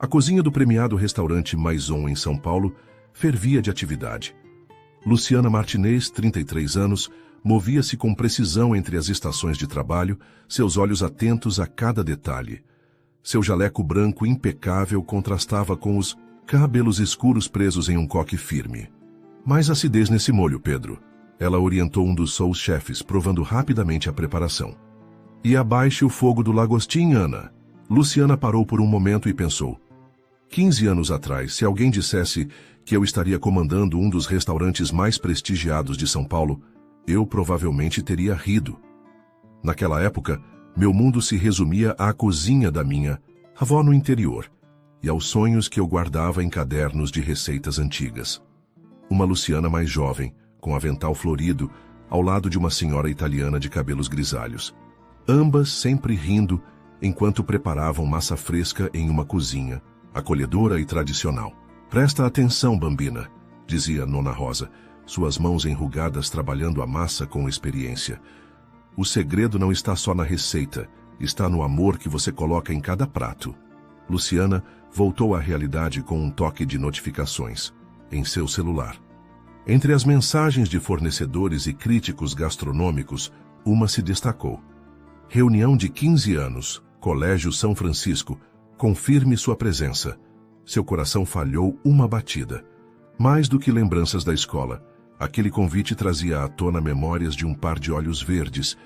A cozinha do premiado restaurante Maison em São Paulo fervia de atividade. Luciana Martinez, 33 anos, movia-se com precisão entre as estações de trabalho, seus olhos atentos a cada detalhe. Seu jaleco branco impecável contrastava com os cabelos escuros presos em um coque firme. Mais acidez nesse molho, Pedro. Ela orientou um dos seus chefes, provando rapidamente a preparação. E abaixe o fogo do lagostim, Ana. Luciana parou por um momento e pensou. 15 anos atrás, se alguém dissesse que eu estaria comandando um dos restaurantes mais prestigiados de São Paulo, eu provavelmente teria rido. Naquela época, meu mundo se resumia à cozinha da minha avó no interior e aos sonhos que eu guardava em cadernos de receitas antigas. Uma Luciana mais jovem, com avental florido, ao lado de uma senhora italiana de cabelos grisalhos. Ambas sempre rindo, enquanto preparavam massa fresca em uma cozinha, acolhedora e tradicional. Presta atenção, Bambina, dizia Nona Rosa, suas mãos enrugadas trabalhando a massa com experiência. O segredo não está só na receita, está no amor que você coloca em cada prato. Luciana voltou à realidade com um toque de notificações em seu celular. Entre as mensagens de fornecedores e críticos gastronômicos, uma se destacou. Reunião de 15 anos, Colégio São Francisco, confirme sua presença. Seu coração falhou uma batida. Mais do que lembranças da escola, aquele convite trazia à tona memórias de um par de olhos verdes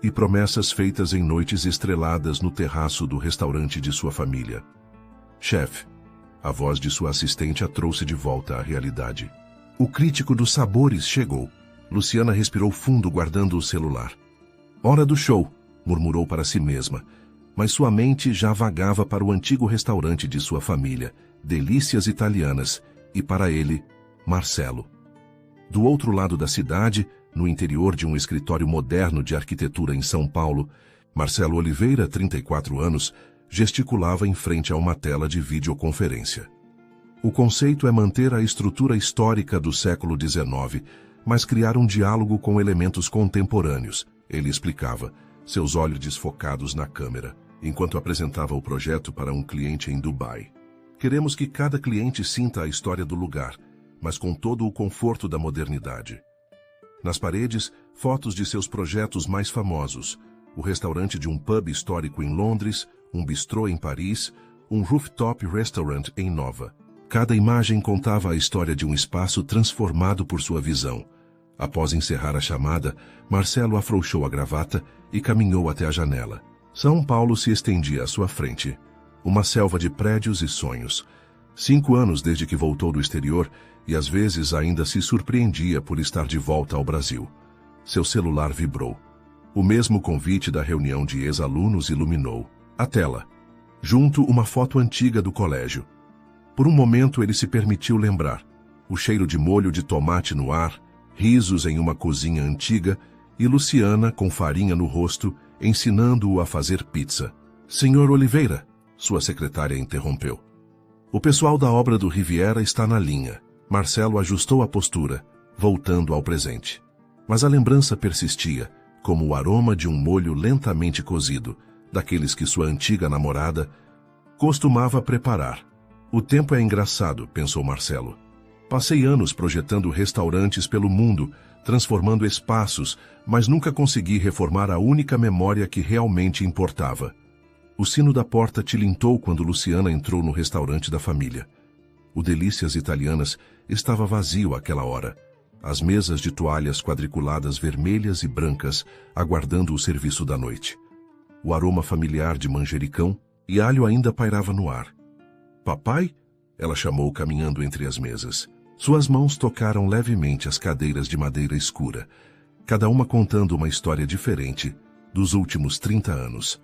e promessas feitas em noites estreladas no terraço do restaurante de sua família. Chefe, a voz de sua assistente a trouxe de volta à realidade. O crítico dos sabores chegou. Luciana respirou fundo guardando o celular. Hora do show, murmurou para si mesma, mas sua mente já vagava para o antigo restaurante de sua família, Delícias Italianas, e para ele, Marcelo. Do outro lado da cidade, no interior de um escritório moderno de arquitetura em São Paulo, Marcelo Oliveira, 34 anos, gesticulava em frente a uma tela de videoconferência. O conceito é manter a estrutura histórica do século XIX, mas criar um diálogo com elementos contemporâneos, ele explicava, seus olhos desfocados na câmera, enquanto apresentava o projeto para um cliente em Dubai. Queremos que cada cliente sinta a história do lugar, mas com todo o conforto da modernidade. Nas paredes, fotos de seus projetos mais famosos, o restaurante de um pub histórico em Londres, um bistrô em Paris, um rooftop restaurant em Nova. Cada imagem contava a história de um espaço transformado por sua visão. Após encerrar a chamada, Marcelo afrouxou a gravata e caminhou até a janela. São Paulo se estendia à sua frente. Uma selva de prédios e sonhos. 5 anos desde que voltou do exterior e às vezes ainda se surpreendia por estar de volta ao Brasil. Seu celular vibrou. O mesmo convite da reunião de ex-alunos iluminou a tela. Junto, uma foto antiga do colégio. Por um momento ele se permitiu lembrar. O cheiro de molho de tomate no ar, risos em uma cozinha antiga e Luciana, com farinha no rosto, ensinando-o a fazer pizza. Senhor Oliveira, sua secretária interrompeu. O pessoal da obra do Riviera está na linha. Marcelo ajustou a postura, voltando ao presente. Mas a lembrança persistia, como o aroma de um molho lentamente cozido, daqueles que sua antiga namorada costumava preparar. O tempo é engraçado, pensou Marcelo. Passei anos projetando restaurantes pelo mundo, transformando espaços, mas nunca consegui reformar a única memória que realmente importava. O sino da porta tilintou quando Luciana entrou no restaurante da família. O Delícias Italianas estava vazio àquela hora. As mesas de toalhas quadriculadas vermelhas e brancas, aguardando o serviço da noite. O aroma familiar de manjericão e alho ainda pairava no ar. Papai? Ela chamou caminhando entre as mesas. Suas mãos tocaram levemente as cadeiras de madeira escura, cada uma contando uma história diferente dos últimos 30 anos.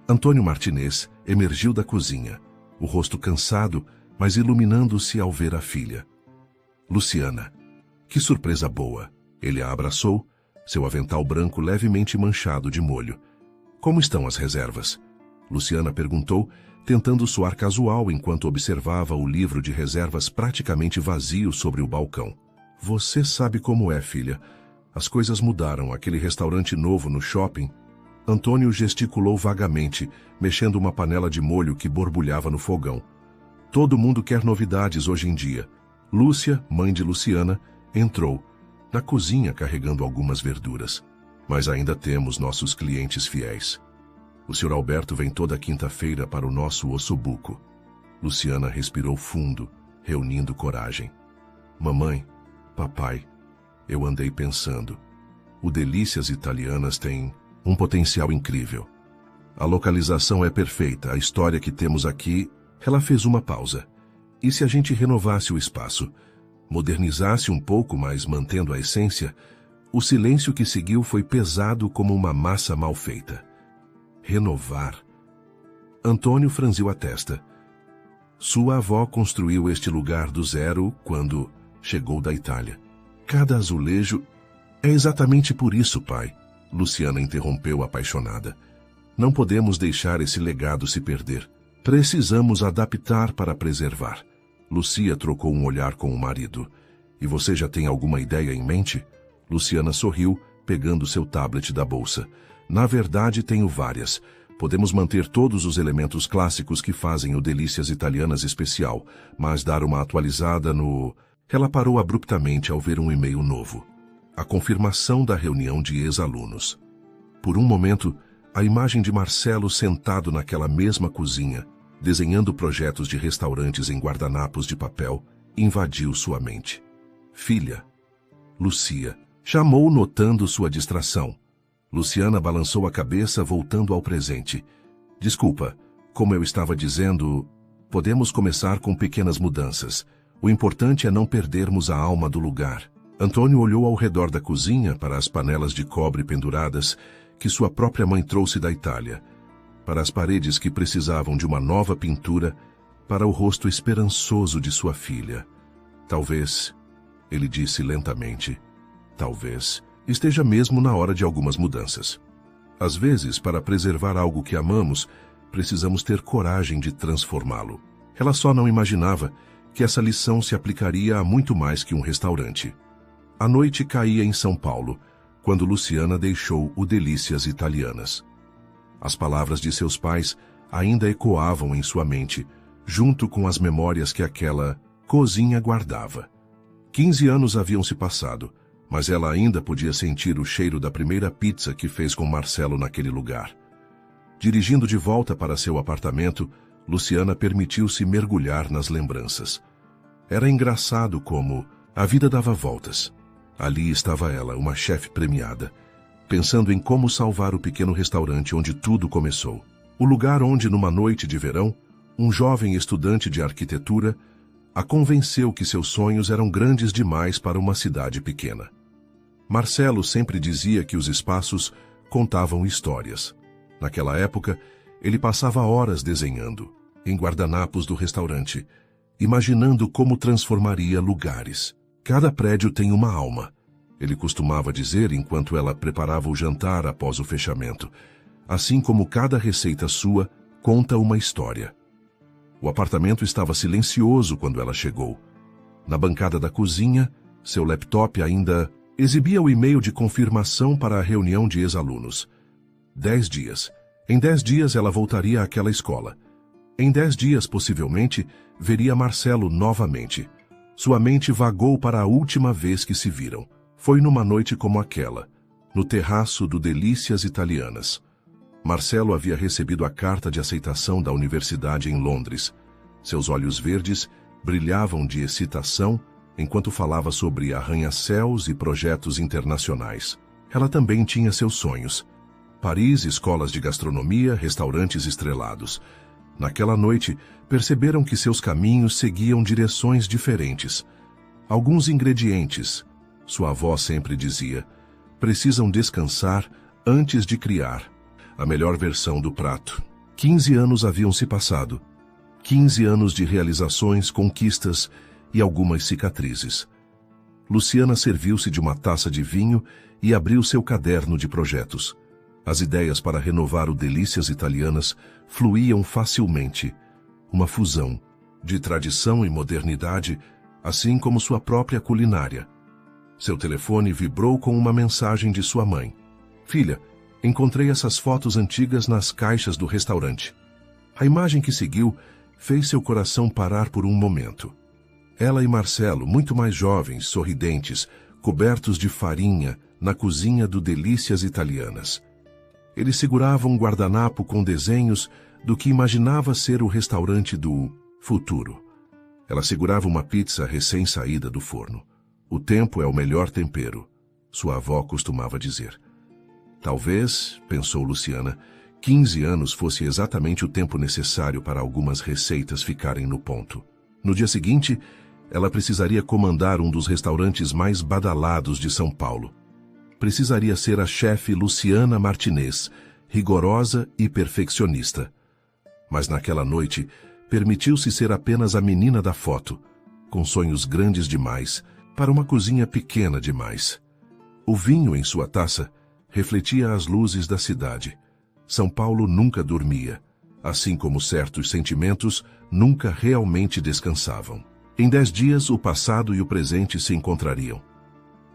Antônio Martinez emergiu da cozinha, o rosto cansado, mas iluminando-se ao ver a filha. Luciana. Que surpresa boa! Ele a abraçou, seu avental branco levemente manchado de molho. Como estão as reservas? Luciana perguntou, tentando soar casual enquanto observava o livro de reservas praticamente vazio sobre o balcão. Você sabe como é, filha. As coisas mudaram, aquele restaurante novo no shopping. Antônio gesticulou vagamente, mexendo uma panela de molho que borbulhava no fogão. Todo mundo quer novidades hoje em dia. Lúcia, mãe de Luciana, entrou, na cozinha carregando algumas verduras. Mas ainda temos nossos clientes fiéis. O Sr. Alberto vem toda quinta-feira para o nosso ossobuco. Luciana respirou fundo, reunindo coragem. Mamãe, papai, eu andei pensando. O Delícias Italianas tem um potencial incrível. A localização é perfeita, a história que temos aqui... Ela fez uma pausa. E se a gente renovasse o espaço, modernizasse um pouco, mas mantendo a essência? O silêncio que seguiu foi pesado como uma massa mal feita. Renovar. Antônio franziu a testa. Sua avó construiu este lugar do zero quando chegou da Itália. Cada azulejo... É exatamente por isso, pai. Luciana interrompeu apaixonada. Não podemos deixar esse legado se perder. Precisamos adaptar para preservar. Lucia trocou um olhar com o marido. E você já tem alguma ideia em mente? Luciana sorriu, pegando seu tablet da bolsa. Na verdade, tenho várias. Podemos manter todos os elementos clássicos que fazem o Delícias Italianas especial, mas dar uma atualizada no... Ela parou abruptamente ao ver um e-mail novo. A confirmação da reunião de ex-alunos. Por um momento, a imagem de Marcelo sentado naquela mesma cozinha, desenhando projetos de restaurantes em guardanapos de papel, invadiu sua mente. Filha. Lucia. Chamou notando sua distração. Luciana balançou a cabeça, voltando ao presente. Desculpa, como eu estava dizendo, podemos começar com pequenas mudanças. O importante é não perdermos a alma do lugar. Antônio olhou ao redor da cozinha para as panelas de cobre penduradas que sua própria mãe trouxe da Itália, para as paredes que precisavam de uma nova pintura, para o rosto esperançoso de sua filha. Talvez, ele disse lentamente, talvez esteja mesmo na hora de algumas mudanças. Às vezes, para preservar algo que amamos, precisamos ter coragem de transformá-lo. Ela só não imaginava que essa lição se aplicaria a muito mais que um restaurante. A noite caía em São Paulo, quando Luciana deixou o Delícias Italianas. As palavras de seus pais ainda ecoavam em sua mente, junto com as memórias que aquela cozinha guardava. 15 anos haviam se passado, mas ela ainda podia sentir o cheiro da primeira pizza que fez com Marcelo naquele lugar. Dirigindo de volta para seu apartamento, Luciana permitiu-se mergulhar nas lembranças. Era engraçado como a vida dava voltas. Ali estava ela, uma chefe premiada, pensando em como salvar o pequeno restaurante onde tudo começou. O lugar onde, numa noite de verão, um jovem estudante de arquitetura a convenceu que seus sonhos eram grandes demais para uma cidade pequena. Marcelo sempre dizia que os espaços contavam histórias. Naquela época, ele passava horas desenhando, em guardanapos do restaurante, imaginando como transformaria lugares. Cada prédio tem uma alma, ele costumava dizer enquanto ela preparava o jantar após o fechamento. Assim como cada receita sua conta uma história. O apartamento estava silencioso quando ela chegou. Na bancada da cozinha, seu laptop ainda exibia o e-mail de confirmação para a reunião de ex-alunos. 10 dias. Em 10 dias ela voltaria àquela escola. Em 10 dias, possivelmente, veria Marcelo novamente. Sua mente vagou para a última vez que se viram. Foi numa noite como aquela, no terraço do Delícias Italianas. Marcelo havia recebido a carta de aceitação da universidade em Londres. Seus olhos verdes brilhavam de excitação enquanto falava sobre arranha-céus e projetos internacionais. Ela também tinha seus sonhos. Paris, escolas de gastronomia, restaurantes estrelados. Naquela noite, perceberam que seus caminhos seguiam direções diferentes. Alguns ingredientes, sua avó sempre dizia, precisam descansar antes de criar a melhor versão do prato. 15 anos haviam se passado. 15 anos de realizações, conquistas e algumas cicatrizes. Luciana serviu-se de uma taça de vinho e abriu seu caderno de projetos. As ideias para renovar o Delícias Italianas fluíam facilmente. Uma fusão de tradição e modernidade, assim como sua própria culinária. Seu telefone vibrou com uma mensagem de sua mãe. Filha, Encontrei essas fotos antigas nas caixas do restaurante. A imagem que seguiu fez seu coração parar por um momento. Ela e Marcelo, muito mais jovens, sorridentes, cobertos de farinha, na cozinha do Delícias Italianas. Eles seguravam um guardanapo com desenhos do que imaginava ser o restaurante do futuro. Ela segurava uma pizza recém-saída do forno. O tempo é o melhor tempero, sua avó costumava dizer. Talvez, pensou Luciana, 15 anos fosse exatamente o tempo necessário para algumas receitas ficarem no ponto. No dia seguinte, ela precisaria comandar um dos restaurantes mais badalados de São Paulo. Precisaria ser a chefe Luciana Martinez, rigorosa e perfeccionista. Mas naquela noite, permitiu-se ser apenas a menina da foto, com sonhos grandes demais, para uma cozinha pequena demais. O vinho em sua taça refletia as luzes da cidade. São Paulo nunca dormia, assim como certos sentimentos nunca realmente descansavam. Em 10 dias, o passado e o presente se encontrariam.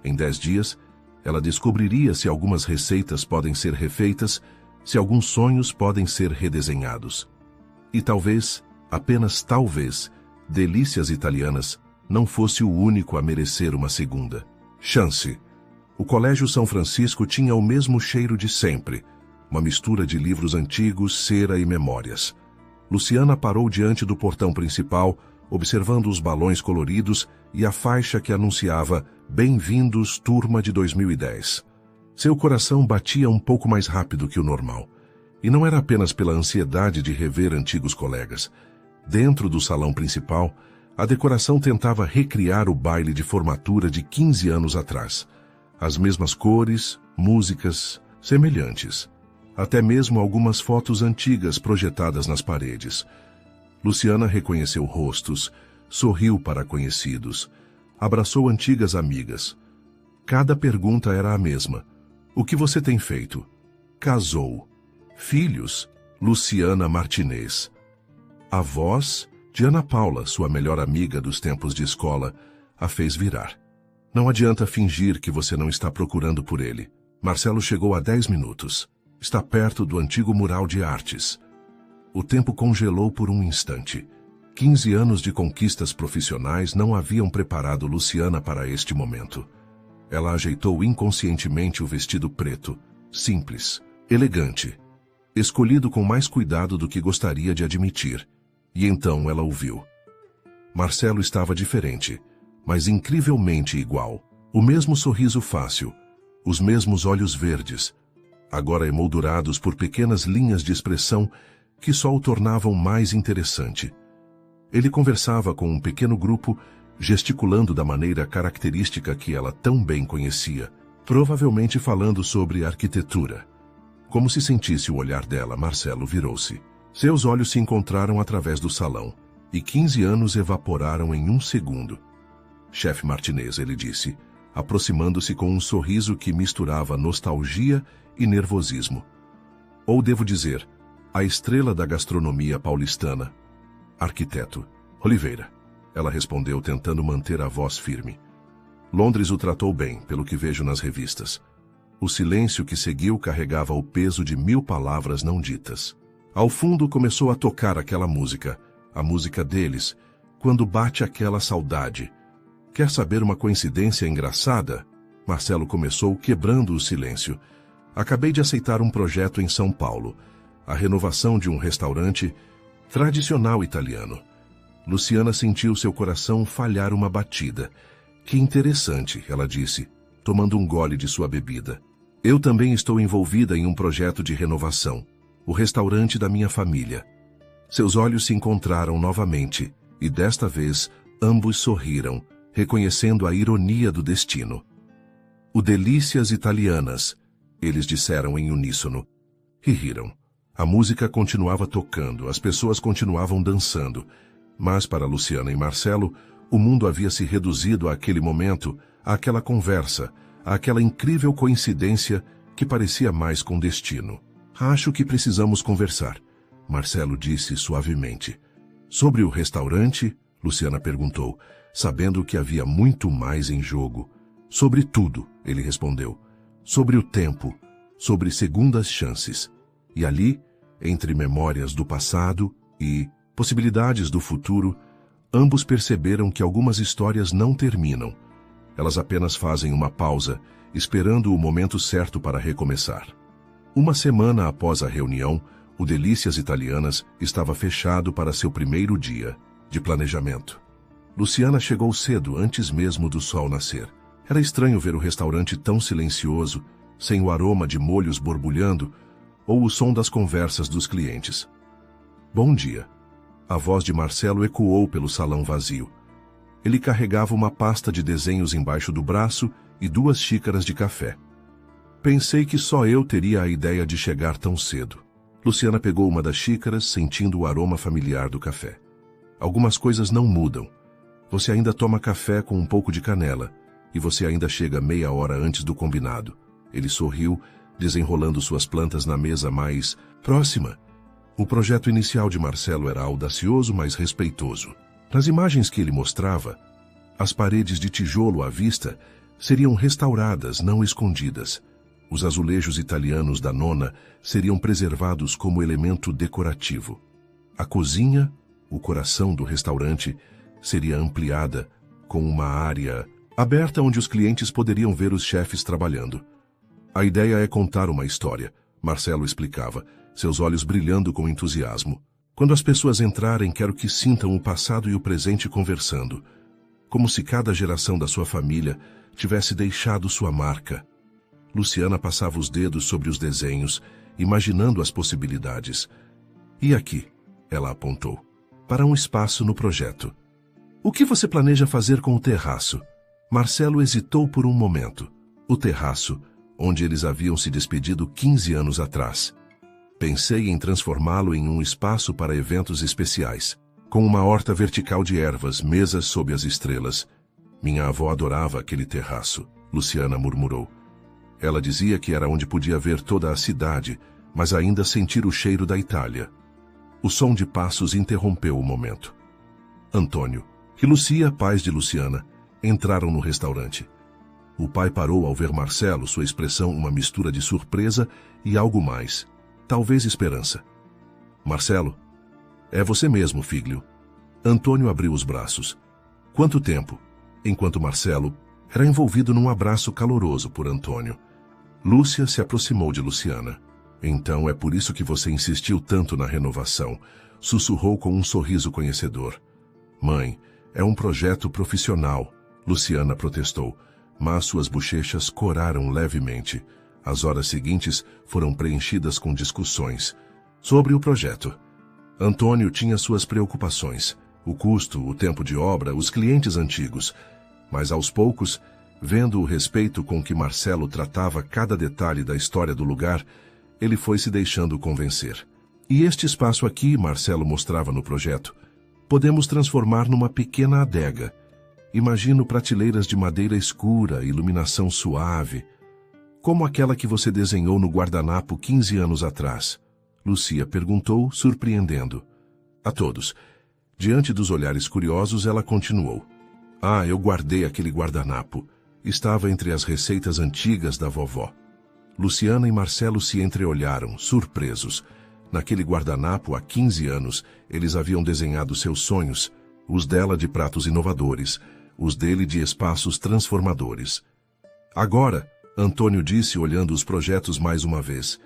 Em 10 dias, ela descobriria se algumas receitas podem ser refeitas, se alguns sonhos podem ser redesenhados. E talvez, apenas talvez, Delícias Italianas não fosse o único a merecer uma segunda chance. O Colégio São Francisco tinha o mesmo cheiro de sempre, uma mistura de livros antigos, cera e memórias. Luciana parou diante do portão principal, observando os balões coloridos e a faixa que anunciava Bem-vindos, turma de 2010. Seu coração batia um pouco mais rápido que o normal. E não era apenas pela ansiedade de rever antigos colegas. Dentro do salão principal, a decoração tentava recriar o baile de formatura de 15 anos atrás. As mesmas cores, músicas, semelhantes. Até mesmo algumas fotos antigas projetadas nas paredes. Luciana reconheceu rostos, sorriu para conhecidos, abraçou antigas amigas. Cada pergunta era a mesma. O que você tem feito? Casou. Filhos? Luciana Martinez. A voz de Ana Paula, sua melhor amiga dos tempos de escola, a fez virar. Não adianta fingir que você não está procurando por ele. Marcelo chegou há 10 minutos. Está perto do antigo mural de artes. O tempo congelou por um instante. 15 anos de conquistas profissionais não haviam preparado Luciana para este momento. Ela ajeitou inconscientemente o vestido preto, simples, elegante, escolhido com mais cuidado do que gostaria de admitir. E então ela o viu. Marcelo estava diferente, mas incrivelmente igual. O mesmo sorriso fácil, os mesmos olhos verdes, agora emoldurados por pequenas linhas de expressão que só o tornavam mais interessante. Ele conversava com um pequeno grupo, gesticulando da maneira característica que ela tão bem conhecia, provavelmente falando sobre arquitetura. Como se sentisse o olhar dela, Marcelo virou-se. Seus olhos se encontraram através do salão, e 15 anos evaporaram em um segundo. Chefe Martinez, ele disse, aproximando-se com um sorriso que misturava nostalgia e nervosismo. Ou devo dizer, a estrela da gastronomia paulistana. Arquiteto. Oliveira. Ela respondeu, tentando manter a voz firme. Londres o tratou bem, pelo que vejo nas revistas. O silêncio que seguiu carregava o peso de 1000 palavras não ditas. Ao fundo começou a tocar aquela música, a música deles, quando bate aquela saudade. Quer saber uma coincidência engraçada? Marcelo começou, quebrando o silêncio. Acabei de aceitar um projeto em São Paulo. A renovação de um restaurante tradicional italiano. Luciana sentiu seu coração falhar uma batida. Que interessante, ela disse, tomando um gole de sua bebida. Eu também estou envolvida em um projeto de renovação. O restaurante da minha família. Seus olhos se encontraram novamente, e desta vez ambos sorriram, reconhecendo a ironia do destino. O Delícias Italianas, eles disseram em uníssono, e riram. A música continuava tocando, as pessoas continuavam dançando, mas para Luciana e Marcelo, o mundo havia se reduzido àquele momento, àquela conversa, àquela incrível coincidência que parecia mais com destino. Acho que precisamos conversar, Marcelo disse suavemente. Sobre o restaurante? Luciana perguntou, sabendo que havia muito mais em jogo. Sobre tudo, ele respondeu. Sobre o tempo, sobre segundas chances. E ali, entre memórias do passado e possibilidades do futuro, ambos perceberam que algumas histórias não terminam. Elas apenas fazem uma pausa, esperando o momento certo para recomeçar. Uma semana após a reunião, o Delícias Italianas estava fechado para seu primeiro dia de planejamento. Luciana chegou cedo, antes mesmo do sol nascer. Era estranho ver o restaurante tão silencioso, sem o aroma de molhos borbulhando ou o som das conversas dos clientes. Bom dia. A voz de Marcelo ecoou pelo salão vazio. Ele carregava uma pasta de desenhos embaixo do braço e 2 xícaras de café. Pensei que só eu teria a ideia de chegar tão cedo. Luciana pegou uma das xícaras, sentindo o aroma familiar do café. Algumas coisas não mudam. Você ainda toma café com um pouco de canela, e você ainda chega meia hora antes do combinado. Ele sorriu, desenrolando suas plantas na mesa mais próxima. O projeto inicial de Marcelo era audacioso, mas respeitoso. Nas imagens que ele mostrava, as paredes de tijolo à vista seriam restauradas, não escondidas. Os azulejos italianos da nona seriam preservados como elemento decorativo. A cozinha, o coração do restaurante, seria ampliada com uma área aberta onde os clientes poderiam ver os chefes trabalhando. A ideia é contar uma história, Marcelo explicava, seus olhos brilhando com entusiasmo. Quando as pessoas entrarem, quero que sintam o passado e o presente conversando, como se cada geração da sua família tivesse deixado sua marca. Luciana passava os dedos sobre os desenhos, imaginando as possibilidades. E aqui, ela apontou, para um espaço no projeto. O que você planeja fazer com o terraço? Marcelo hesitou por um momento. O terraço, onde eles haviam se despedido 15 anos atrás. Pensei em transformá-lo em um espaço para eventos especiais, com uma horta vertical de ervas, mesas sob as estrelas. Minha avó adorava aquele terraço, Luciana murmurou. Ela dizia que era onde podia ver toda a cidade, mas ainda sentir o cheiro da Itália. O som de passos interrompeu o momento. Antônio e Lucia, pais de Luciana, entraram no restaurante. O pai parou ao ver Marcelo, sua expressão uma mistura de surpresa e algo mais, talvez esperança. Marcelo, é você mesmo, filho. Antônio abriu os braços. Quanto tempo? Enquanto Marcelo era envolvido num abraço caloroso por Antônio. Lúcia se aproximou de Luciana. Então é por isso que você insistiu tanto na renovação, sussurrou com um sorriso conhecedor. Mãe, é um projeto profissional, Luciana protestou, mas suas bochechas coraram levemente. As horas seguintes foram preenchidas com discussões sobre o projeto. Antônio tinha suas preocupações, o custo, o tempo de obra, os clientes antigos, mas aos poucos, vendo o respeito com que Marcelo tratava cada detalhe da história do lugar, ele foi se deixando convencer. E este espaço aqui, Marcelo mostrava no projeto, podemos transformar numa pequena adega. Imagino prateleiras de madeira escura, iluminação suave, como aquela que você desenhou no guardanapo 15 anos atrás. Lucia perguntou, surpreendendo a todos. Diante dos olhares curiosos, ela continuou. Ah, eu guardei aquele guardanapo. Estava entre as receitas antigas da vovó. Luciana e Marcelo se entreolharam, surpresos. Naquele guardanapo, há 15 anos, eles haviam desenhado seus sonhos, os dela de pratos inovadores, os dele de espaços transformadores. Agora, Antônio disse, olhando os projetos mais uma vez,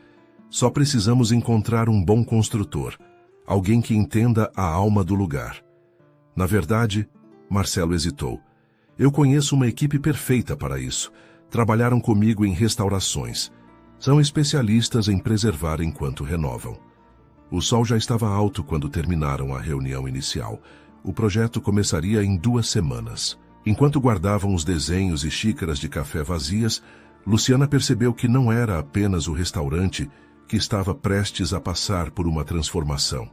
só precisamos encontrar um bom construtor, alguém que entenda a alma do lugar. Na verdade, Marcelo hesitou. Eu conheço uma equipe perfeita para isso. Trabalharam comigo em restaurações. São especialistas em preservar enquanto renovam. O sol já estava alto quando terminaram a reunião inicial. O projeto começaria em 2 semanas. Enquanto guardavam os desenhos e xícaras de café vazias, Luciana percebeu que não era apenas o restaurante que estava prestes a passar por uma transformação.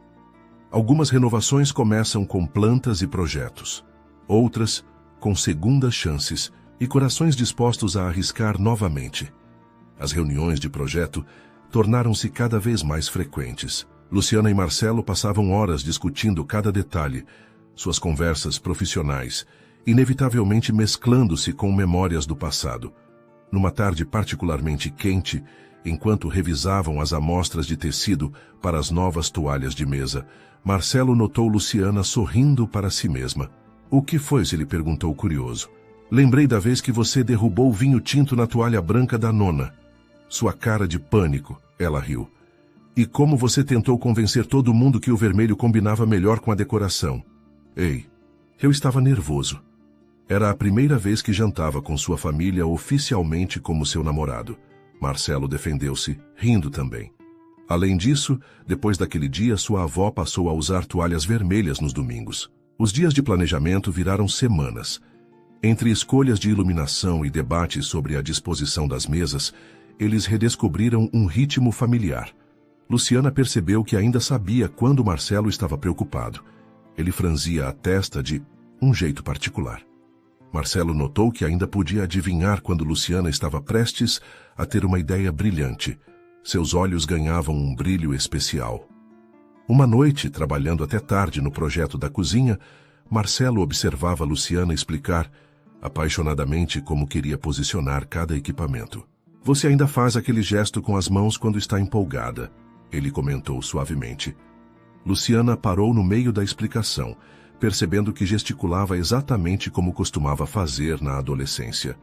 Algumas renovações começam com plantas e projetos. Outras, com segundas chances e corações dispostos a arriscar novamente. As reuniões de projeto tornaram-se cada vez mais frequentes. Luciana e Marcelo passavam horas discutindo cada detalhe, suas conversas profissionais, inevitavelmente mesclando-se com memórias do passado. Numa tarde particularmente quente, Enquanto revisavam as amostras de tecido para as novas toalhas de mesa, Marcelo notou Luciana sorrindo para si mesma. O que foi? Ele perguntou curioso. Lembrei da vez que você derrubou o vinho tinto na toalha branca da nona. Sua cara de pânico, ela riu. E como você tentou convencer todo mundo que o vermelho combinava melhor com a decoração. Ei, eu estava nervoso. Era a primeira vez que jantava com sua família oficialmente como seu namorado. Marcelo defendeu-se, rindo também. Além disso, depois daquele dia, sua avó passou a usar toalhas vermelhas nos domingos. Os dias de planejamento viraram semanas. Entre escolhas de iluminação e debates sobre a disposição das mesas, eles redescobriram um ritmo familiar. Luciana percebeu que ainda sabia quando Marcelo estava preocupado. Ele franzia a testa de um jeito particular. Marcelo notou que ainda podia adivinhar quando Luciana estava prestes a ter uma ideia brilhante. Seus olhos ganhavam um brilho especial. Uma noite, trabalhando até tarde no projeto da cozinha, Marcelo observava Luciana explicar apaixonadamente como queria posicionar cada equipamento. Você ainda faz aquele gesto com as mãos quando está empolgada, ele comentou suavemente. Luciana parou no meio da explicação, percebendo que gesticulava exatamente como costumava fazer na adolescência.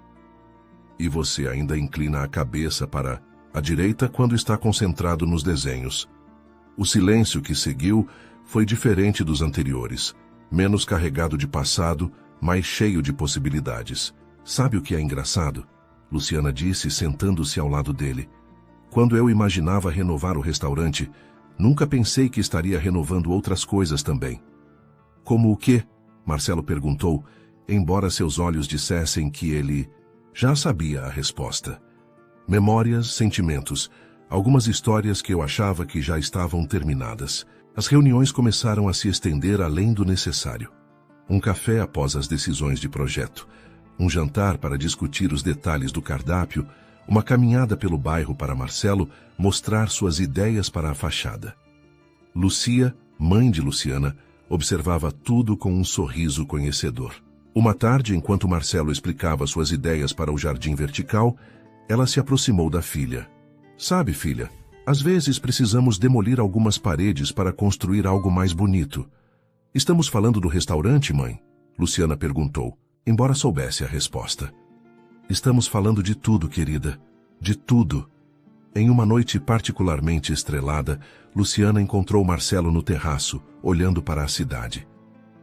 E você ainda inclina a cabeça para a direita quando está concentrado nos desenhos. O silêncio que seguiu foi diferente dos anteriores, menos carregado de passado, mais cheio de possibilidades. Sabe o que é engraçado? Luciana disse, sentando-se ao lado dele. Quando eu imaginava renovar o restaurante, nunca pensei que estaria renovando outras coisas também. Como o quê? Marcelo perguntou, embora seus olhos dissessem que ele já sabia a resposta. Memórias, sentimentos, algumas histórias que eu achava que já estavam terminadas. As reuniões começaram a se estender além do necessário. Um café após as decisões de projeto, um jantar para discutir os detalhes do cardápio, uma caminhada pelo bairro para Marcelo mostrar suas ideias para a fachada. Lúcia, mãe de Luciana, observava tudo com um sorriso conhecedor. Uma tarde, enquanto Marcelo explicava suas ideias para o jardim vertical, ela se aproximou da filha. Sabe, filha, às vezes precisamos demolir algumas paredes para construir algo mais bonito. Estamos falando do restaurante, mãe? Luciana perguntou, embora soubesse a resposta. Estamos falando de tudo, querida. De tudo. Em uma noite particularmente estrelada, Luciana encontrou Marcelo no terraço, olhando para a cidade.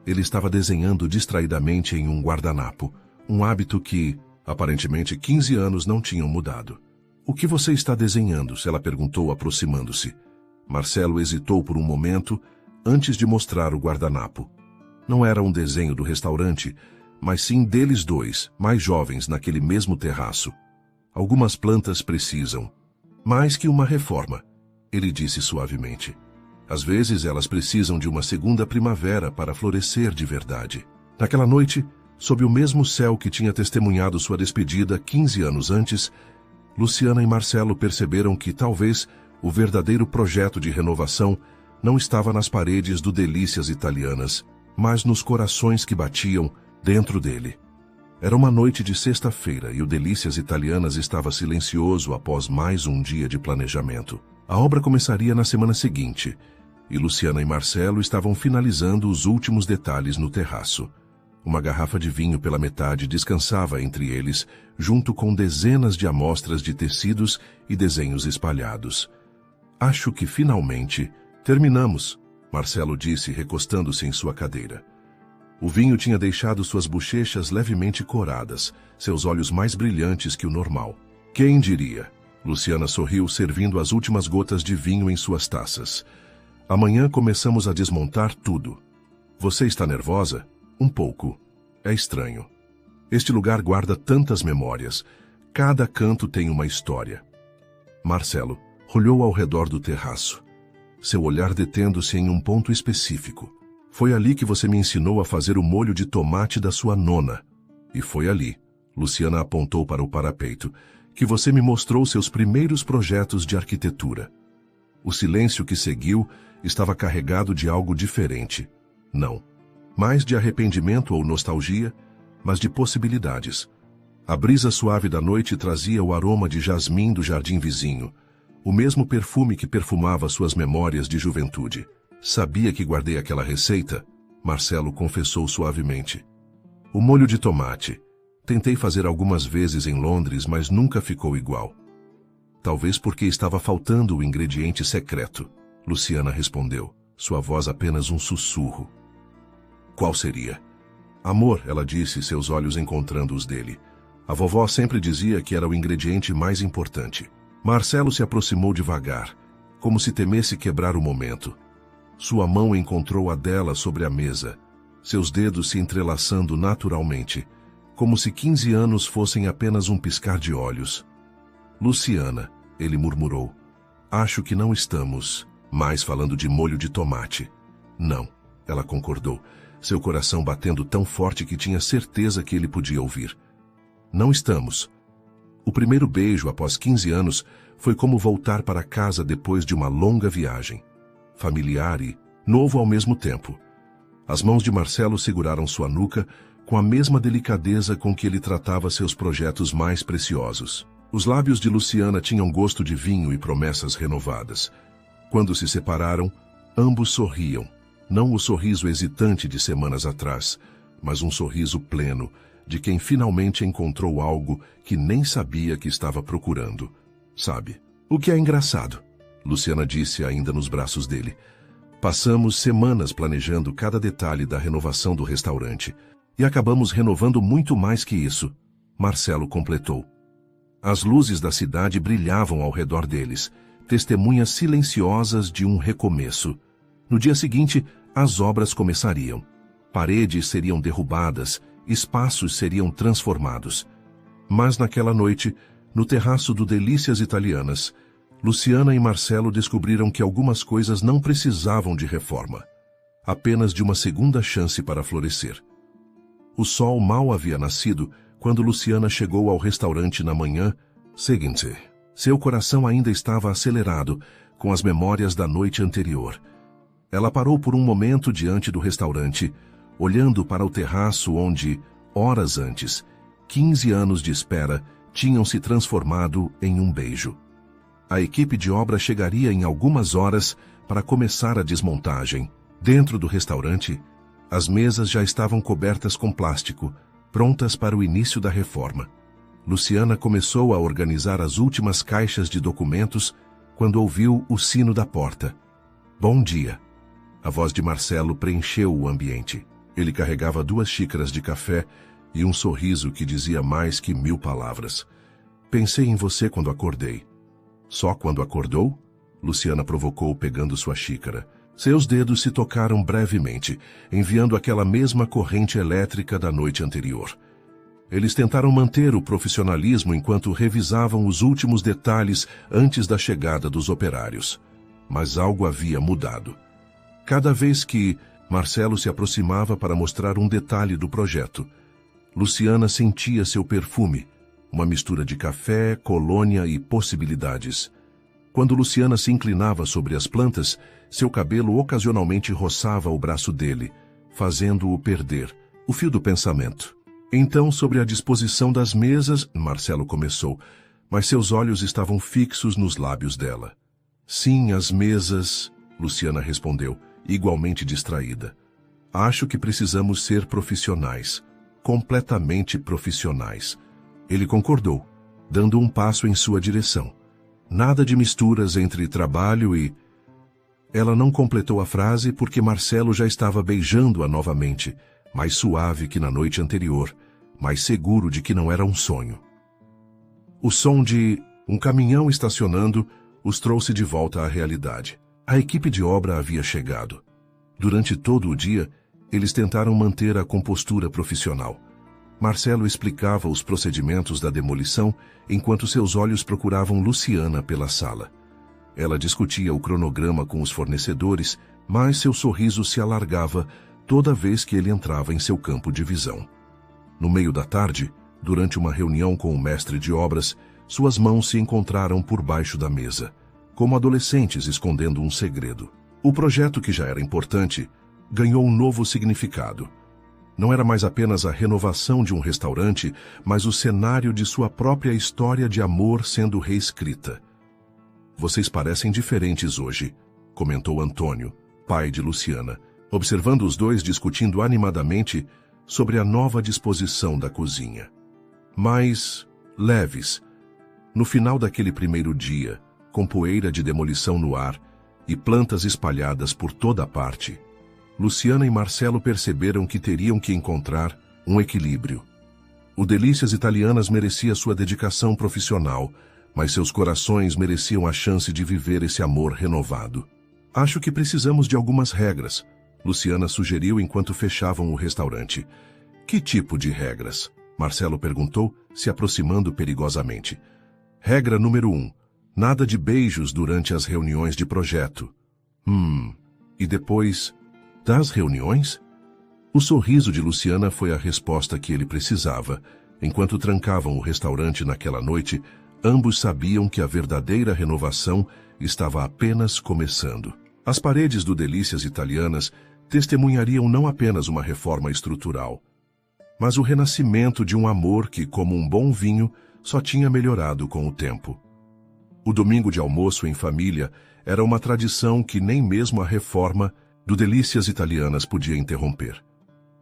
Ele estava desenhando distraidamente em um guardanapo, um hábito que, aparentemente, 15 anos não tinham mudado. O que você está desenhando? Ela perguntou, aproximando-se. Marcelo hesitou por um momento, antes de mostrar o guardanapo. Não era um desenho do restaurante, mas sim deles dois, mais jovens, naquele mesmo terraço. Algumas plantas precisam, mais que uma reforma, ele disse suavemente. Às vezes elas precisam de uma segunda primavera para florescer de verdade. Naquela noite, sob o mesmo céu que tinha testemunhado sua despedida 15 anos antes, Luciana e Marcelo perceberam que talvez o verdadeiro projeto de renovação não estava nas paredes do Delícias Italianas, mas nos corações que batiam dentro dele. Era uma noite de sexta-feira e o Delícias Italianas estava silencioso após mais um dia de planejamento. A obra começaria na semana seguinte, e Luciana e Marcelo estavam finalizando os últimos detalhes no terraço. Uma garrafa de vinho pela metade descansava entre eles, junto com dezenas de amostras de tecidos e desenhos espalhados. Acho que finalmente terminamos, Marcelo disse, recostando-se em sua cadeira. O vinho tinha deixado suas bochechas levemente coradas, seus olhos mais brilhantes que o normal. Quem diria? Luciana sorriu, servindo as últimas gotas de vinho em suas taças. Amanhã começamos a desmontar tudo. Você está nervosa? Um pouco. É estranho. Este lugar guarda tantas memórias. Cada canto tem uma história. Marcelo olhou ao redor do terraço, seu olhar detendo-se em um ponto específico. Foi ali que você me ensinou a fazer o molho de tomate da sua nona. E foi ali, Luciana apontou para o parapeito, que você me mostrou seus primeiros projetos de arquitetura. O silêncio que seguiu estava carregado de algo diferente. Não, mais de arrependimento ou nostalgia, mas de possibilidades. A brisa suave da noite trazia o aroma de jasmim do jardim vizinho, O mesmo perfume que perfumava suas memórias de juventude. Sabia que guardei aquela receita? Marcelo confessou suavemente. O molho de tomate. Tentei fazer algumas vezes em Londres, mas nunca ficou igual. Talvez porque estava faltando o ingrediente secreto. Luciana respondeu, sua voz apenas um sussurro. Qual seria? Amor, ela disse, seus olhos encontrando os dele. A vovó sempre dizia que era o ingrediente mais importante. Marcelo se aproximou devagar, como se temesse quebrar o momento. Sua mão encontrou a dela sobre a mesa, seus dedos se entrelaçando naturalmente, como se 15 anos fossem apenas um piscar de olhos. Luciana, ele murmurou, acho que não estamos mais falando de molho de tomate. Não, ela concordou, seu coração batendo tão forte que tinha certeza que ele podia ouvir. Não estamos. O primeiro beijo após 15 anos foi como voltar para casa depois de uma longa viagem. Familiar e novo ao mesmo tempo. As mãos de Marcelo seguraram sua nuca com a mesma delicadeza com que ele tratava seus projetos mais preciosos. Os lábios de Luciana tinham gosto de vinho e promessas renovadas. Quando se separaram, ambos sorriam. Não o sorriso hesitante de semanas atrás, mas um sorriso pleno, de quem finalmente encontrou algo que nem sabia que estava procurando. Sabe, o que é engraçado? Luciana disse ainda nos braços dele. Passamos semanas planejando cada detalhe da renovação do restaurante e acabamos renovando muito mais que isso, Marcelo completou. As luzes da cidade brilhavam ao redor deles, testemunhas silenciosas de um recomeço. No dia seguinte, as obras começariam. Paredes seriam derrubadas, espaços seriam transformados. Mas naquela noite, no terraço do Delícias Italianas, Luciana e Marcelo descobriram que algumas coisas não precisavam de reforma, apenas de uma segunda chance para florescer. O sol mal havia nascido quando Luciana chegou ao restaurante na manhã seguinte. Seu coração ainda estava acelerado com as memórias da noite anterior. Ela parou por um momento diante do restaurante, olhando para o terraço onde, horas antes, 15 anos de espera tinham se transformado em um beijo. A equipe de obra chegaria em algumas horas para começar a desmontagem. Dentro do restaurante, as mesas já estavam cobertas com plástico, prontas para o início da reforma. Luciana começou a organizar as últimas caixas de documentos quando ouviu o sino da porta. Bom dia. A voz de Marcelo preencheu o ambiente. Ele carregava 2 xícaras de café e um sorriso que dizia mais que 1000 palavras. Pensei em você quando acordei. Só quando acordou? Luciana provocou pegando sua xícara. Seus dedos se tocaram brevemente, enviando aquela mesma corrente elétrica da noite anterior. Eles tentaram manter o profissionalismo enquanto revisavam os últimos detalhes antes da chegada dos operários. Mas algo havia mudado. Cada vez que Marcelo se aproximava para mostrar um detalhe do projeto, Luciana sentia seu perfume, uma mistura de café, colônia e possibilidades. Quando Luciana se inclinava sobre as plantas, seu cabelo ocasionalmente roçava o braço dele, fazendo-o perder o fio do pensamento. Então, sobre a disposição das mesas, Marcelo começou, mas seus olhos estavam fixos nos lábios dela. Sim, as mesas, Luciana respondeu, igualmente distraída. Acho que precisamos ser profissionais, completamente profissionais. Ele concordou, dando um passo em sua direção. Nada de misturas entre trabalho e... Ela não completou a frase porque Marcelo já estava beijando-a novamente, mais suave que na noite anterior, mais seguro de que não era um sonho. O som de um caminhão estacionando os trouxe de volta à realidade. A equipe de obra havia chegado. Durante todo o dia, eles tentaram manter a compostura profissional. Marcelo explicava os procedimentos da demolição enquanto seus olhos procuravam Luciana pela sala. Ela discutia o cronograma com os fornecedores, mas seu sorriso se alargava toda vez que ele entrava em seu campo de visão. No meio da tarde, durante uma reunião com o mestre de obras, suas mãos se encontraram por baixo da mesa, como adolescentes escondendo um segredo. O projeto, que já era importante, ganhou um novo significado. Não era mais apenas a renovação de um restaurante, mas o cenário de sua própria história de amor sendo reescrita. vocês parecem diferentes hoje, comentou Antônio, pai de Luciana, observando os dois discutindo animadamente sobre a nova disposição da cozinha. Mais leves. No final daquele primeiro dia, com poeira de demolição no ar e plantas espalhadas por toda a parte, Luciana e Marcelo perceberam que teriam que encontrar um equilíbrio. O Delícias Italianas merecia sua dedicação profissional, mas seus corações mereciam a chance de viver esse amor renovado. Acho que precisamos de algumas regras, Luciana sugeriu enquanto fechavam o restaurante. Que tipo de regras? Marcelo perguntou, se aproximando perigosamente. Regra número 1. Nada de beijos durante as reuniões de projeto. E depois das reuniões? O sorriso de Luciana foi a resposta que ele precisava. Enquanto trancavam o restaurante naquela noite, ambos sabiam que a verdadeira renovação estava apenas começando. As paredes do Delícias Italianas testemunhariam não apenas uma reforma estrutural, mas o renascimento de um amor que, como um bom vinho, só tinha melhorado com o tempo. O domingo de almoço em família era uma tradição que nem mesmo a reforma do Delícias Italianas podia interromper.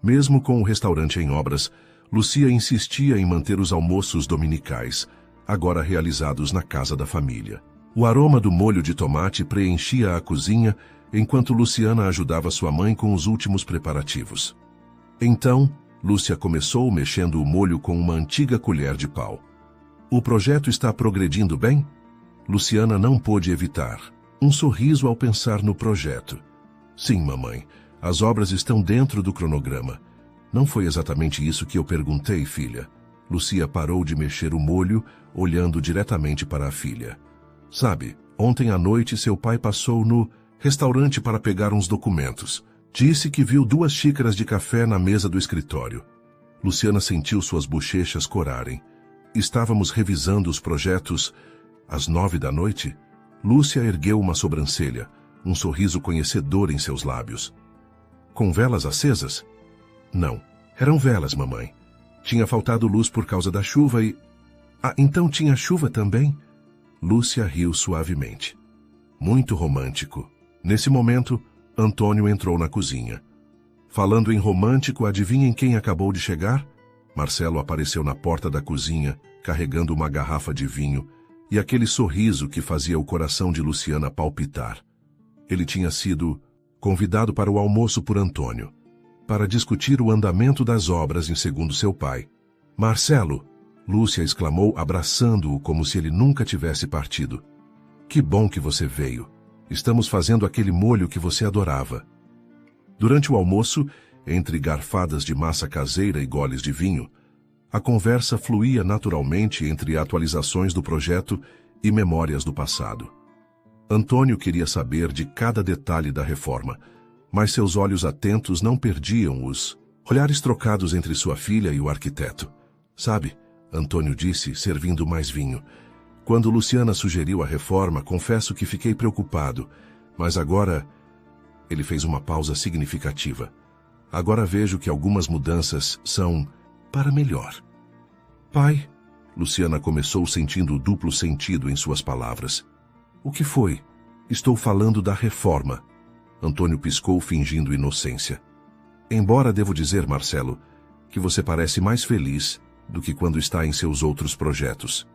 Mesmo com o restaurante em obras, Lucia insistia em manter os almoços dominicais, agora realizados na casa da família. O aroma do molho de tomate preenchia a cozinha, enquanto Luciana ajudava sua mãe com os últimos preparativos. Então, Lúcia começou mexendo o molho com uma antiga colher de pau. O projeto está progredindo bem? Luciana não pôde evitar um sorriso ao pensar no projeto. Sim, mamãe, as obras estão dentro do cronograma. Não foi exatamente isso que eu perguntei, filha. Lucia parou de mexer o molho, olhando diretamente para a filha. Sabe, ontem à noite seu pai passou no restaurante para pegar uns documentos. Disse que viu 2 xícaras de café na mesa do escritório. Luciana sentiu suas bochechas corarem. Estávamos revisando os projetos às 9 da noite? Lúcia ergueu uma sobrancelha, um sorriso conhecedor em seus lábios. Com velas acesas? Não, eram velas, mamãe. Tinha faltado luz por causa da chuva e... Ah, então tinha chuva também? Lúcia riu suavemente. Muito romântico. Nesse momento, Antônio entrou na cozinha. Falando em romântico, adivinhem quem acabou de chegar? Marcelo apareceu na porta da cozinha, carregando uma garrafa de vinho, e aquele sorriso que fazia o coração de Luciana palpitar. Ele tinha sido convidado para o almoço por Antônio, para discutir o andamento das obras em segundo seu pai. Marcelo! Lúcia exclamou, abraçando-o como se ele nunca tivesse partido. Que bom que você veio. Estamos fazendo aquele molho que você adorava. Durante o almoço, entre garfadas de massa caseira e goles de vinho, a conversa fluía naturalmente entre atualizações do projeto e memórias do passado. Antônio queria saber de cada detalhe da reforma, mas seus olhos atentos não perdiam os olhares trocados entre sua filha e o arquiteto. Sabe, Antônio disse, servindo mais vinho. Quando Luciana sugeriu a reforma, confesso que fiquei preocupado, mas agora... Ele fez uma pausa significativa. Agora vejo que algumas mudanças são para melhor. Pai, Luciana começou sentindo o duplo sentido em suas palavras. O que foi? Estou falando da reforma. Antônio piscou fingindo inocência. Embora devo dizer, Marcelo, que você parece mais feliz do que quando está em seus outros projetos.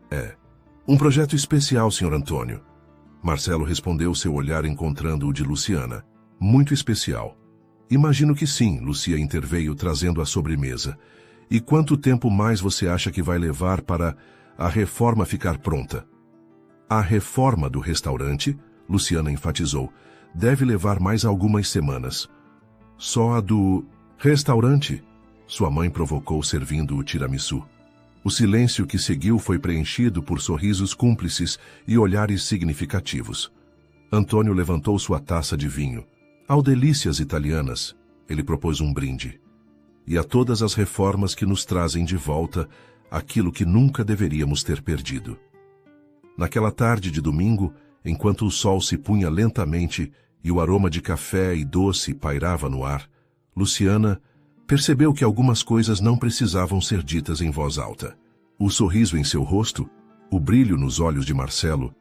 É. Um projeto especial, Sr. Antônio. Marcelo respondeu, seu olhar encontrando o de Luciana. Muito especial. Imagino que sim, Lucia interveio trazendo a sobremesa. E quanto tempo mais você acha que vai levar para a reforma ficar pronta? A reforma do restaurante, Luciana enfatizou, deve levar mais algumas semanas. Só a do restaurante? Sua mãe provocou servindo o tiramisu. O silêncio que seguiu foi preenchido por sorrisos cúmplices e olhares significativos. Antônio levantou sua taça de vinho. Ao Delícias Italianas, ele propôs um brinde. E a todas as reformas que nos trazem de volta aquilo que nunca deveríamos ter perdido. Naquela tarde de domingo, enquanto o sol se punha lentamente e o aroma de café e doce pairava no ar, Luciana percebeu que algumas coisas não precisavam ser ditas em voz alta. O sorriso em seu rosto, o brilho nos olhos de Marcelo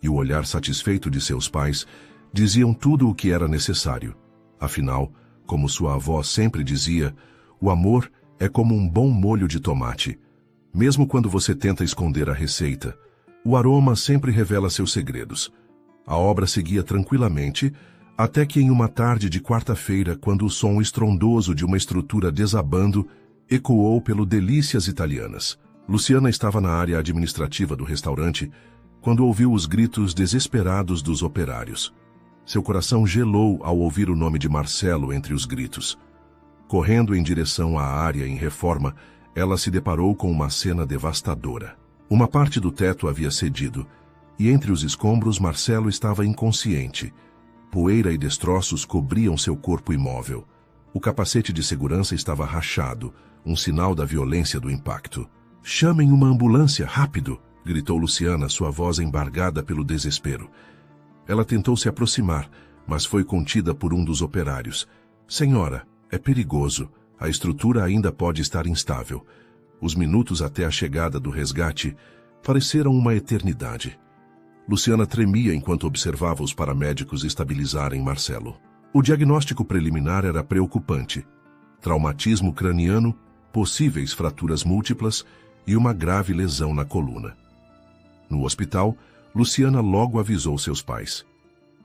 e o olhar satisfeito de seus pais diziam tudo o que era necessário. Afinal, como sua avó sempre dizia, o amor é como um bom molho de tomate. Mesmo quando você tenta esconder a receita, o aroma sempre revela seus segredos. A obra seguia tranquilamente, até que em uma tarde de quarta-feira, quando o som estrondoso de uma estrutura desabando ecoou pelo Delícias Italianas. Luciana estava na área administrativa do restaurante quando ouviu os gritos desesperados dos operários. Seu coração gelou ao ouvir o nome de Marcelo entre os gritos. Correndo em direção à área em reforma, ela se deparou com uma cena devastadora. Uma parte do teto havia cedido, e entre os escombros Marcelo estava inconsciente. Poeira e destroços cobriam seu corpo imóvel. O capacete de segurança estava rachado, um sinal da violência do impacto. "Chamem uma ambulância, rápido!" gritou Luciana, sua voz embargada pelo desespero. Ela tentou se aproximar, mas foi contida por um dos operários. "Senhora, é perigoso. A estrutura ainda pode estar instável." Os minutos até a chegada do resgate pareceram uma eternidade. Luciana tremia enquanto observava os paramédicos estabilizarem Marcelo. O diagnóstico preliminar era preocupante. Traumatismo craniano, possíveis fraturas múltiplas e uma grave lesão na coluna. No hospital, Luciana logo avisou seus pais.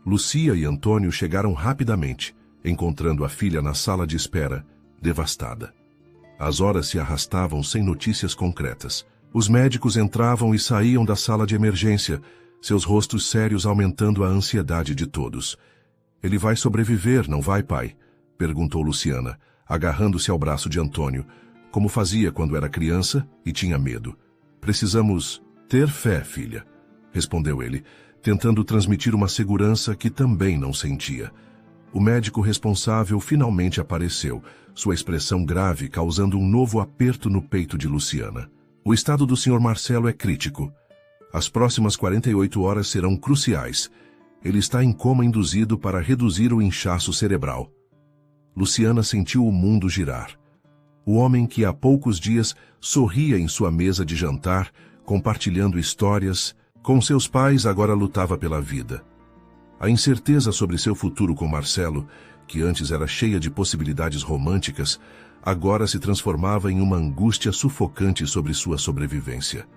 Lucia e Antônio chegaram rapidamente, encontrando a filha na sala de espera, devastada. As horas se arrastavam sem notícias concretas. Os médicos entravam e saíam da sala de emergência, seus rostos sérios aumentando a ansiedade de todos. "Ele vai sobreviver, não vai, pai?" perguntou Luciana, agarrando-se ao braço de Antônio, como fazia quando era criança e tinha medo. "Precisamos ter fé, filha", respondeu ele, tentando transmitir uma segurança que também não sentia. O médico responsável finalmente apareceu, sua expressão grave causando um novo aperto no peito de Luciana. "O estado do Sr. Marcelo é crítico. As próximas 48 horas serão cruciais. Ele está em coma induzido para reduzir o inchaço cerebral." Luciana sentiu o mundo girar. O homem que há poucos dias sorria em sua mesa de jantar, compartilhando histórias, com seus pais agora lutava pela vida. A incerteza sobre seu futuro com Marcelo, que antes era cheia de possibilidades românticas, agora se transformava em uma angústia sufocante sobre sua sobrevivência.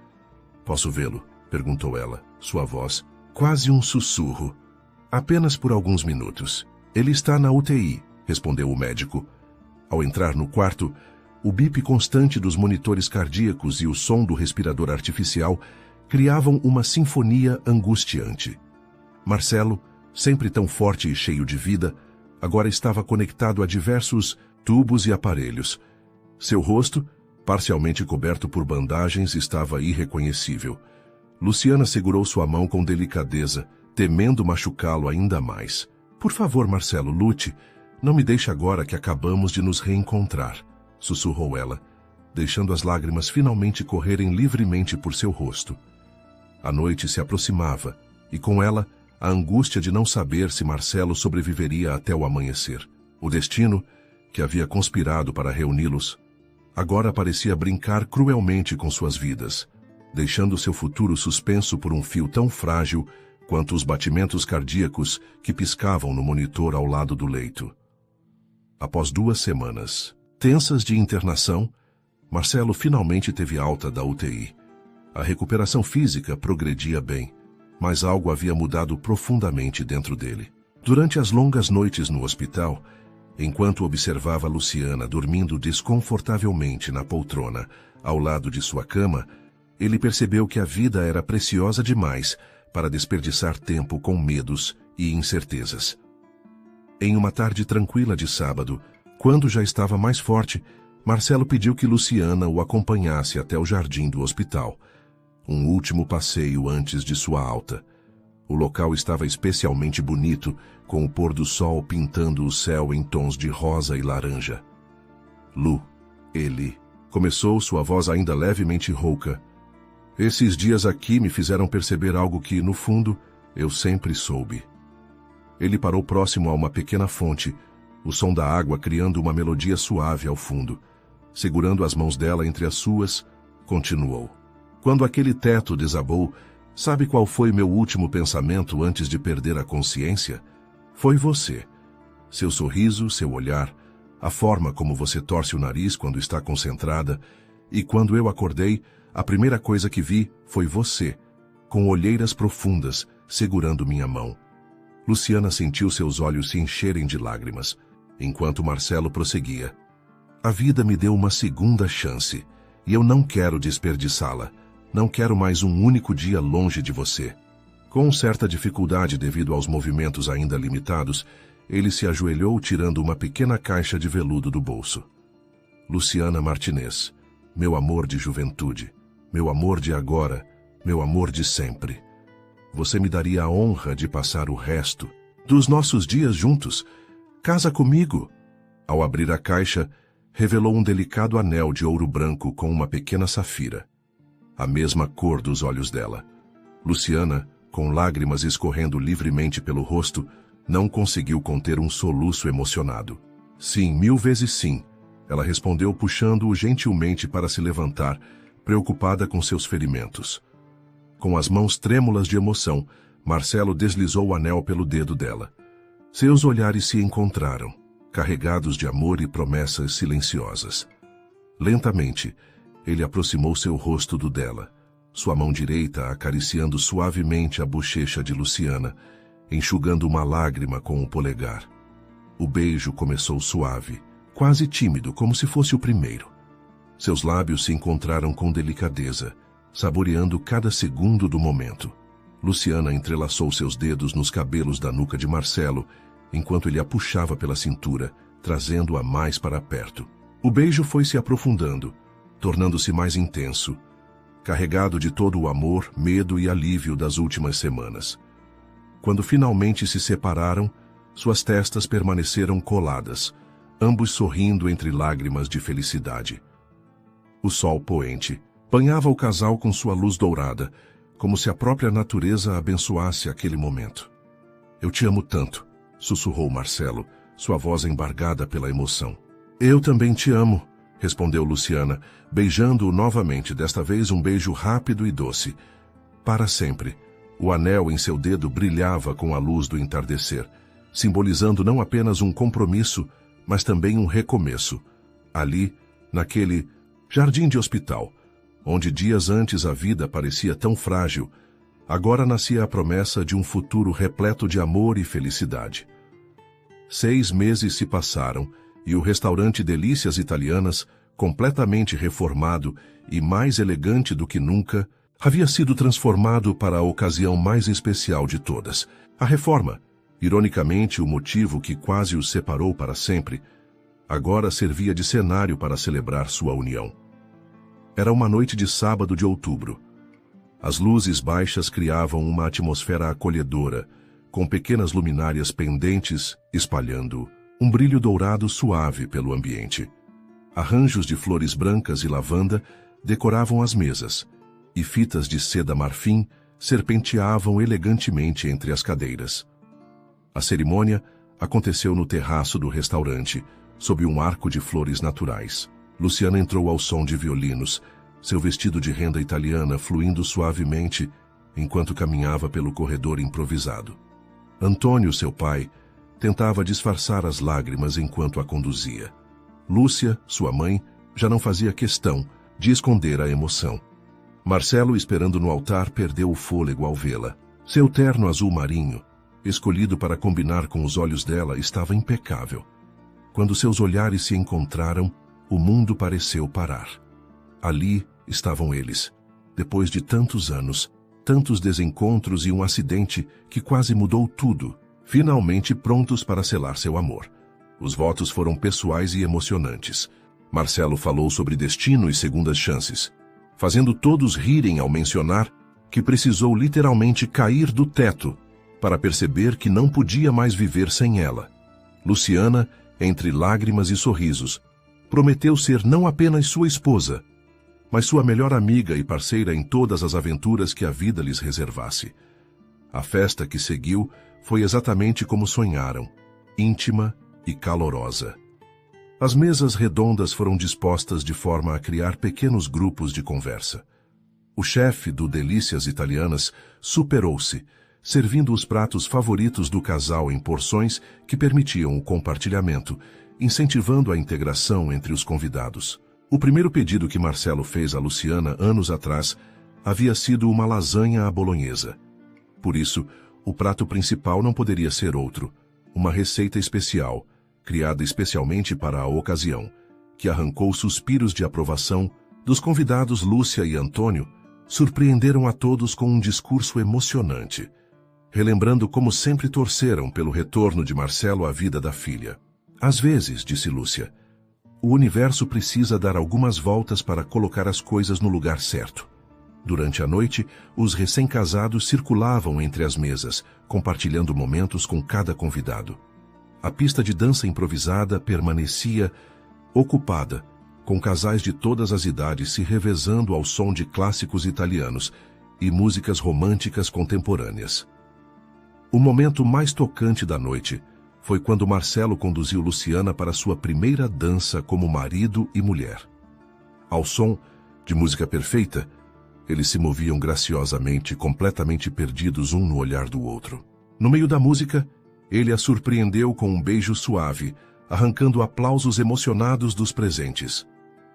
"Posso vê-lo?" perguntou ela, sua voz quase um sussurro. "Apenas por alguns minutos. Ele está na UTI", respondeu o médico. Ao entrar no quarto, o bip constante dos monitores cardíacos e o som do respirador artificial criavam uma sinfonia angustiante. Marcelo, sempre tão forte e cheio de vida, agora estava conectado a diversos tubos e aparelhos. Seu rosto, parcialmente coberto por bandagens, estava irreconhecível. Luciana segurou sua mão com delicadeza, temendo machucá-lo ainda mais. "Por favor, Marcelo, lute. Não me deixe agora que acabamos de nos reencontrar", sussurrou ela, deixando as lágrimas finalmente correrem livremente por seu rosto. A noite se aproximava, e com ela, a angústia de não saber se Marcelo sobreviveria até o amanhecer. O destino, que havia conspirado para reuni-los, agora parecia brincar cruelmente com suas vidas, deixando seu futuro suspenso por um fio tão frágil quanto os batimentos cardíacos que piscavam no monitor ao lado do leito. Após 2 semanas tensas de internação, Marcelo finalmente teve alta da UTI. A recuperação física progredia bem, mas algo havia mudado profundamente dentro dele. Durante as longas noites no hospital, enquanto observava Luciana dormindo desconfortavelmente na poltrona ao lado de sua cama, ele percebeu que a vida era preciosa demais para desperdiçar tempo com medos e incertezas. Em uma tarde tranquila de sábado, quando já estava mais forte, Marcelo pediu que Luciana o acompanhasse até o jardim do hospital. Um último passeio antes de sua alta. O local estava especialmente bonito, com o pôr do sol pintando o céu em tons de rosa e laranja. "Lu, ele..." começou, sua voz ainda levemente rouca. "Esses dias aqui me fizeram perceber algo que, no fundo, eu sempre soube." Ele parou próximo a uma pequena fonte, o som da água criando uma melodia suave ao fundo. Segurando as mãos dela entre as suas, continuou. "Quando aquele teto desabou, Sabe qual foi meu último pensamento antes de perder a consciência? Foi você. Seu sorriso, seu olhar, a forma como você torce o nariz quando está concentrada, e quando eu acordei, a primeira coisa que vi foi você, com olheiras profundas, segurando minha mão. Luciana sentiu seus olhos se encherem de lágrimas, enquanto Marcelo prosseguia. A vida me deu uma segunda chance, e eu não quero desperdiçá-la. Não quero mais um único dia longe de você. Com certa dificuldade devido aos movimentos ainda limitados, ele se ajoelhou tirando uma pequena caixa de veludo do bolso. Luciana Martinez, meu amor de juventude, meu amor de agora, meu amor de sempre. Você me daria a honra de passar o resto dos nossos dias juntos. Casa comigo. Ao abrir a caixa, revelou um delicado anel de ouro branco com uma pequena safira. A mesma cor dos olhos dela. Luciana, com lágrimas escorrendo livremente pelo rosto, não conseguiu conter um soluço emocionado. Sim, 1000 vezes sim, ela respondeu puxando-o gentilmente para se levantar, preocupada com seus ferimentos. Com as mãos trêmulas de emoção, Marcelo deslizou o anel pelo dedo dela. Seus olhares se encontraram, carregados de amor e promessas silenciosas. Lentamente, ele aproximou seu rosto do dela, sua mão direita acariciando suavemente a bochecha de Luciana, enxugando uma lágrima com o polegar. O beijo começou suave, quase tímido, como se fosse o primeiro. Seus lábios se encontraram com delicadeza, saboreando cada segundo do momento. Luciana entrelaçou seus dedos nos cabelos da nuca de Marcelo, enquanto ele a puxava pela cintura, trazendo-a mais para perto. O beijo foi se aprofundando, tornando-se mais intenso, carregado de todo o amor, medo e alívio das últimas semanas. Quando finalmente se separaram, suas testas permaneceram coladas, ambos sorrindo entre lágrimas de felicidade. O sol poente banhava o casal com sua luz dourada, como se a própria natureza abençoasse aquele momento. Eu te amo tanto, sussurrou Marcelo, sua voz embargada pela emoção. Eu também te amo, respondeu Luciana, beijando-o novamente, desta vez um beijo rápido e doce. Para sempre. O anel em seu dedo brilhava com a luz do entardecer, simbolizando não apenas um compromisso, mas também um recomeço. Ali, naquele jardim de hospital, onde dias antes a vida parecia tão frágil, agora nascia a promessa de um futuro repleto de amor e felicidade. 6 meses se passaram e o restaurante Delícias Italianas, completamente reformado e mais elegante do que nunca, havia sido transformado para a ocasião mais especial de todas. A reforma, ironicamente o motivo que quase os separou para sempre, agora servia de cenário para celebrar sua união. Era uma noite de sábado de outubro. As luzes baixas criavam uma atmosfera acolhedora, com pequenas luminárias pendentes espalhando um brilho dourado suave pelo ambiente. Arranjos de flores brancas e lavanda decoravam as mesas, e fitas de seda marfim serpenteavam elegantemente entre as cadeiras. A cerimônia aconteceu no terraço do restaurante, sob um arco de flores naturais. Luciana entrou ao som de violinos, seu vestido de renda italiana fluindo suavemente enquanto caminhava pelo corredor improvisado. Antônio, seu pai, tentava disfarçar as lágrimas enquanto a conduzia. Lúcia, sua mãe, já não fazia questão de esconder a emoção. Marcelo, esperando no altar, perdeu o fôlego ao vê-la. Seu terno azul marinho, escolhido para combinar com os olhos dela, estava impecável. Quando seus olhares se encontraram, o mundo pareceu parar. Ali estavam eles, depois de tantos anos, tantos desencontros e um acidente que quase mudou tudo, finalmente prontos para selar seu amor. Os votos foram pessoais e emocionantes. Marcelo falou sobre destino e segundas chances, fazendo todos rirem ao mencionar que precisou literalmente cair do teto para perceber que não podia mais viver sem ela. Luciana, entre lágrimas e sorrisos, prometeu ser não apenas sua esposa, mas sua melhor amiga e parceira em todas as aventuras que a vida lhes reservasse. A festa que seguiu foi exatamente como sonharam, íntima e calorosa. As mesas redondas foram dispostas de forma a criar pequenos grupos de conversa. O chefe do Delícias Italianas superou-se, servindo os pratos favoritos do casal em porções que permitiam o compartilhamento, incentivando a integração entre os convidados. O primeiro pedido que Marcelo fez a Luciana anos atrás havia sido uma lasanha à bolonhesa. Por isso, o prato principal não poderia ser outro, uma receita especial, criada especialmente para a ocasião, que arrancou suspiros de aprovação dos convidados. Lúcia e Antônio surpreenderam a todos com um discurso emocionante, relembrando como sempre torceram pelo retorno de Marcelo à vida da filha. Às vezes, disse Lúcia, o universo precisa dar algumas voltas para colocar as coisas no lugar certo. Durante a noite, os recém-casados circulavam entre as mesas, compartilhando momentos com cada convidado. A pista de dança improvisada permanecia ocupada, com casais de todas as idades se revezando ao som de clássicos italianos e músicas românticas contemporâneas. O momento mais tocante da noite foi quando Marcelo conduziu Luciana para sua primeira dança como marido e mulher. Ao som de música perfeita, eles se moviam graciosamente, completamente perdidos um no olhar do outro. No meio da música, ele a surpreendeu com um beijo suave, arrancando aplausos emocionados dos presentes.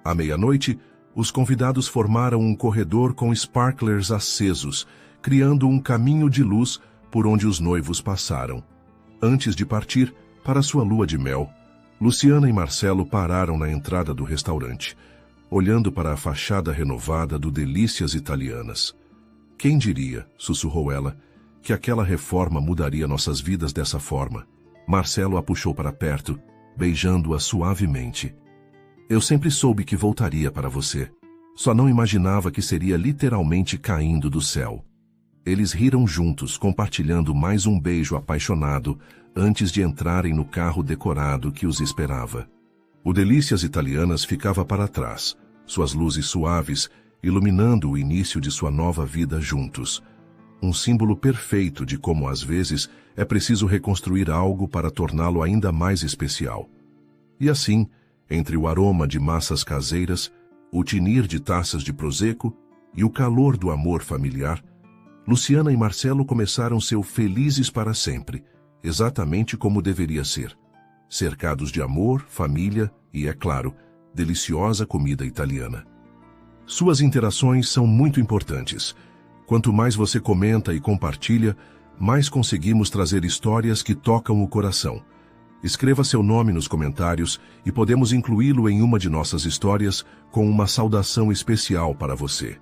À meia-noite, os convidados formaram um corredor com sparklers acesos, criando um caminho de luz por onde os noivos passaram. Antes de partir para sua lua de mel, Luciana e Marcelo pararam na entrada do restaurante, olhando para a fachada renovada do Delícias Italianas. Quem diria, sussurrou ela, que aquela reforma mudaria nossas vidas dessa forma? Marcelo a puxou para perto, beijando-a suavemente. Eu sempre soube que voltaria para você. Só não imaginava que seria literalmente caindo do céu. Eles riram juntos, compartilhando mais um beijo apaixonado antes de entrarem no carro decorado que os esperava. O Delícias Italianas ficava para trás, suas luzes suaves iluminando o início de sua nova vida juntos. Um símbolo perfeito de como, às vezes, é preciso reconstruir algo para torná-lo ainda mais especial. E assim, entre o aroma de massas caseiras, o tinir de taças de prosecco e o calor do amor familiar, Luciana e Marcelo começaram seu felizes para sempre, exatamente como deveria ser, cercados de amor, família e, é claro, deliciosa comida italiana. Suas interações são muito importantes. Quanto mais você comenta e compartilha, mais conseguimos trazer histórias que tocam o coração. Escreva seu nome nos comentários e podemos incluí-lo em uma de nossas histórias com uma saudação especial para você.